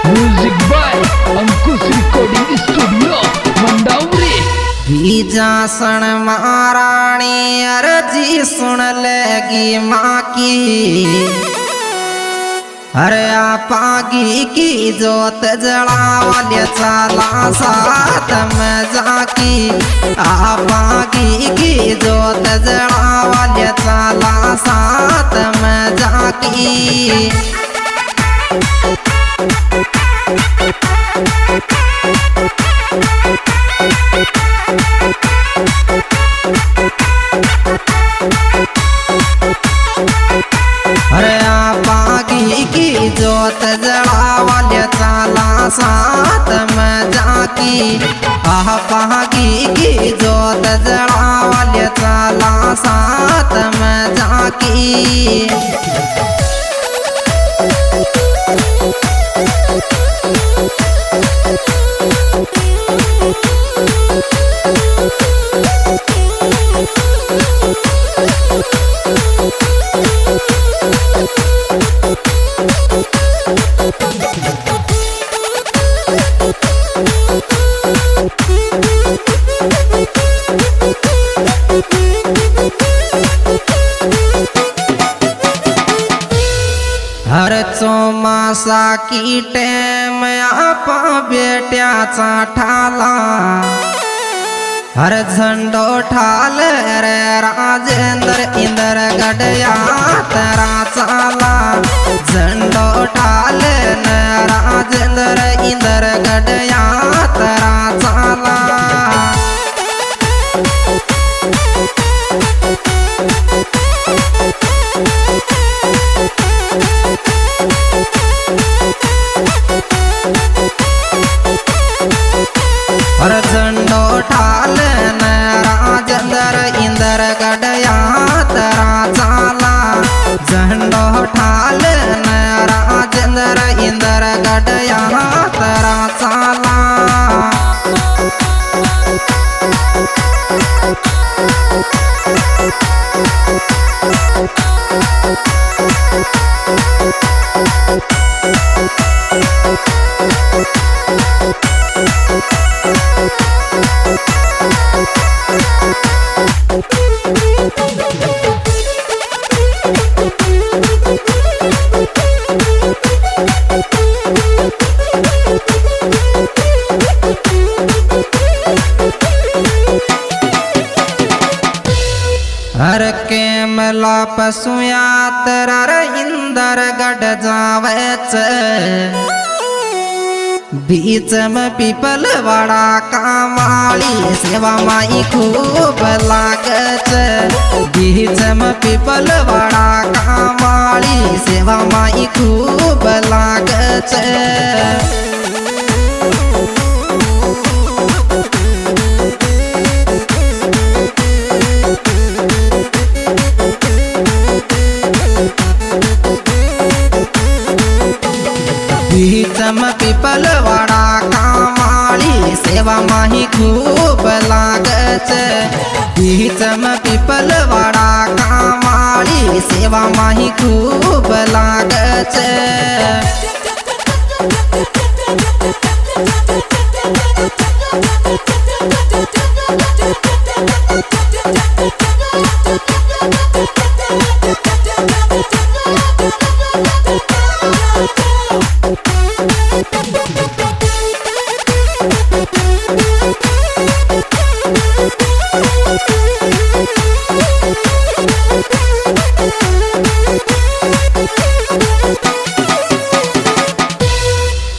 Music by Ankush recording studio Mandawari. Bijasan महारानी अर्जी सुन लेगी माँ की, अरे आपागी की जोत जड़ावाले चाला साथ में जाकी, आपागी की जोत जड़ावाले चाला साथ में जाकी। अरे आपागी की जोत जड़ावाले चाला साथ में जाकी, आपागी की जोत जड़ावाले चाला साथ में जाकी। हर चौमासा की टेम आपा बेट्याचा ठाला, हर झंडो ठाल रे राजेंद्र इंदर गडया तरा चाला, झंडो ठाल न राजेंद्र इंदर गडया तरा चाला। और झंडो ठाल न राजेंद्र इंदर गडया तरा चाला, झंडो ठाल न राजेंद्र इंदर गडया तरा चाला। हर के मला पसुया तर इंदर गड जावच, बीच में पीपल बड़ा कामाली सेवा माई खूब लागच, बीच में पीपल बड़ा कामाली सेवा माई खूब लागच। बीच में पीपल बड़ा कामाली सेवा माही खूब लागच, बीच में पीपल बड़ा कामाली सेवा माही खूब लागच।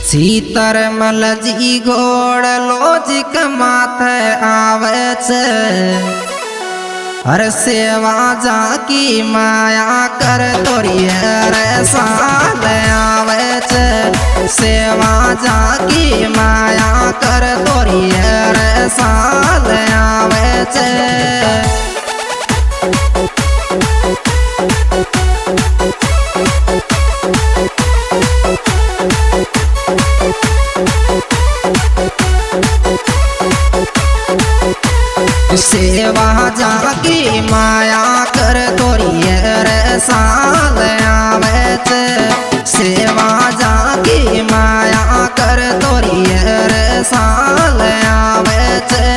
सीतर मल जी घोड़ लोजिक माथे आवच, हर सेवा जाकी माया कर तोरी हर साल आवच, सेवा जाकी माया कर तोरी हर साल सेवा जाकी माया कर तोरी रे साल आवे छे सेवा जाकी माया कर तोरी रे साल आवे छे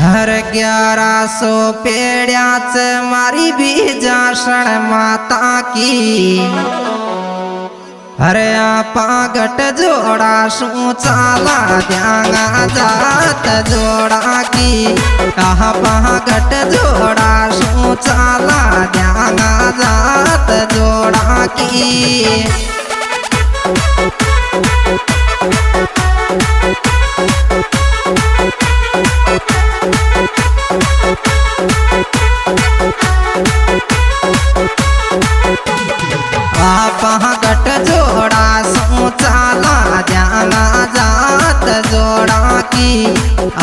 हर 1100 पेड़्याच मारी बीजाषण माता की हरे आपा गट जोड़ा शू चाला द्यांगा जात जोड़ा की आपा गट जोड़ा शू चाला द्यांगा जात जोड़ा की आपा गट जोड़ा सोचाला जाना जात जोड़ा की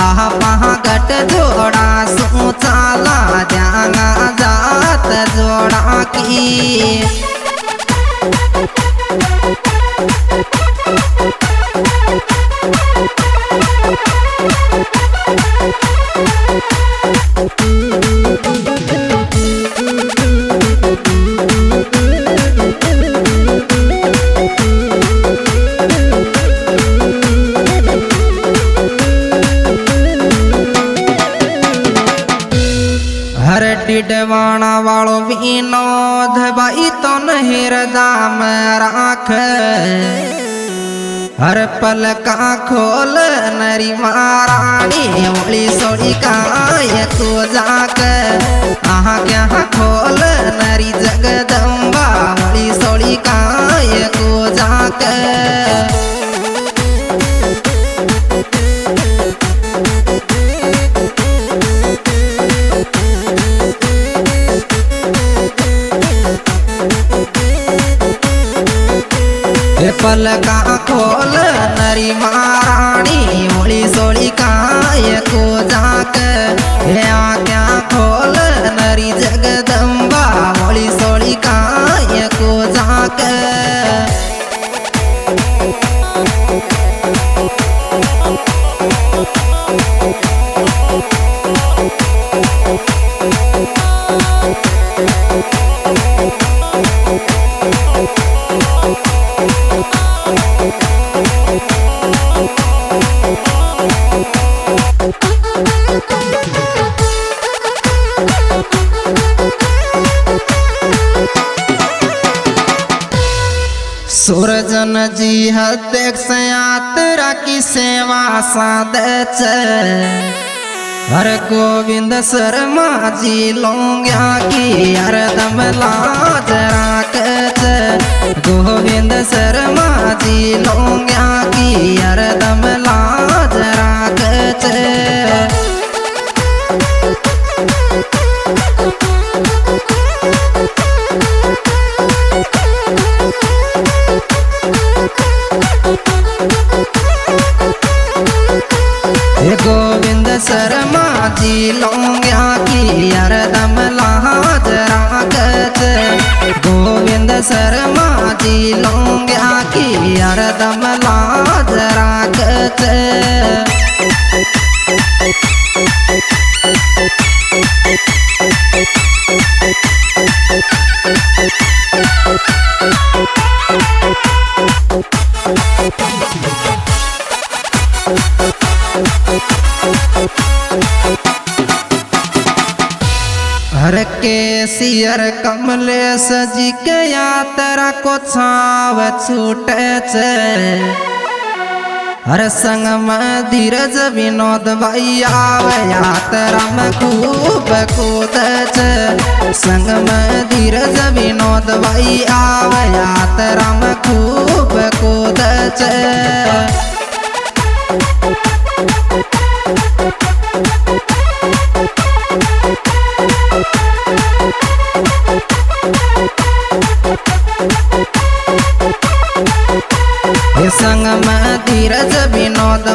आपा गट जोड़ा सोचाला जाना जात जोड़ा की हर डिडवाणा वालो विनोद भाई तो हिरदाम राख हर पल का खोल नरी महारानी ओली सोड़ी काय को जाक आहा क्या खोल नरी जगदम्बा ओली सोड़ी काय को जाक पल का खोल नरी महारानी ओली सोली काय को जाक क्या खोल नरी जगदम्बा ओली सोली काय को जाक सूरजन जी हत्यक्ष यात्रा की सेवा साधच हर गोविंद शर्मा जी लोंग्या की हरदम लाज राखच गोविंद शर्मा जी लोंग्या की हरदम लाज राखच गोविंद शर्मा जी लोंग्या की हरदम लाज राखच गोविंद शर्मा जी लोंग्या की हरदम लाज राखच हर के सियर कमलेश जी के यात्रा को छाव छूटे हर संग में धीरज विनोद भाई आवे यात्रा में खूब कूद संग में धीरज विनोद भाई आवे यात्रा में खूब कूद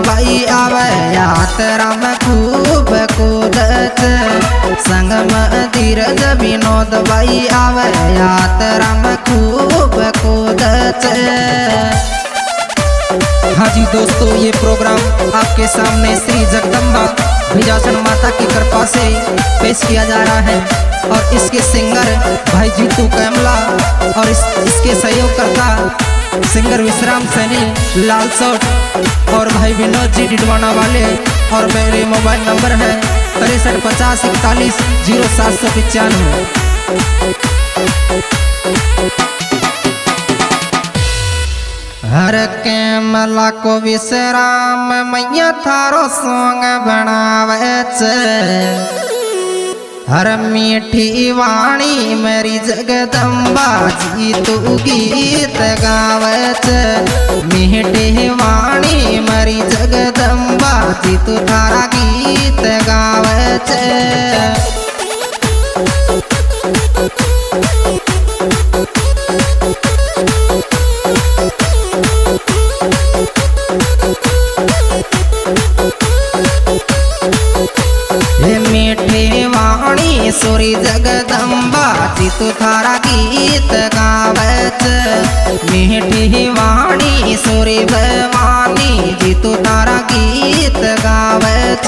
बाई आवे यात्रा में खूब कूदत संग में धीरज विनोद बाई आवे यात्रा में खूब कूदत। हाँ जी दोस्तों, ये प्रोग्राम आपके सामने श्री जगदम्बा विजासन माता की कृपा से पेश किया जा रहा है और इसके सिंगर भाई जीतू कैमला और इसके सहयोगकर्ता सिंगर विश्राम सैनी लाल सौट और भाई विनोद जी डिडवाना वाले। और मेरे मोबाइल नंबर है 6350410795। हर के मला को विश्राम मैया थारो सोंग बनावे हर मीठी वाणी मेरी जगदम्बा जी तू गीत गावत मीठी वाणी मेरी जगदम्बा जी तू थारा गीत गावत। मीठे वाणी सूरी जगदम्बा जी तू थारा गीत गावत मीठी वाणी सूरी भवानी जी तू थारा गीत गावत।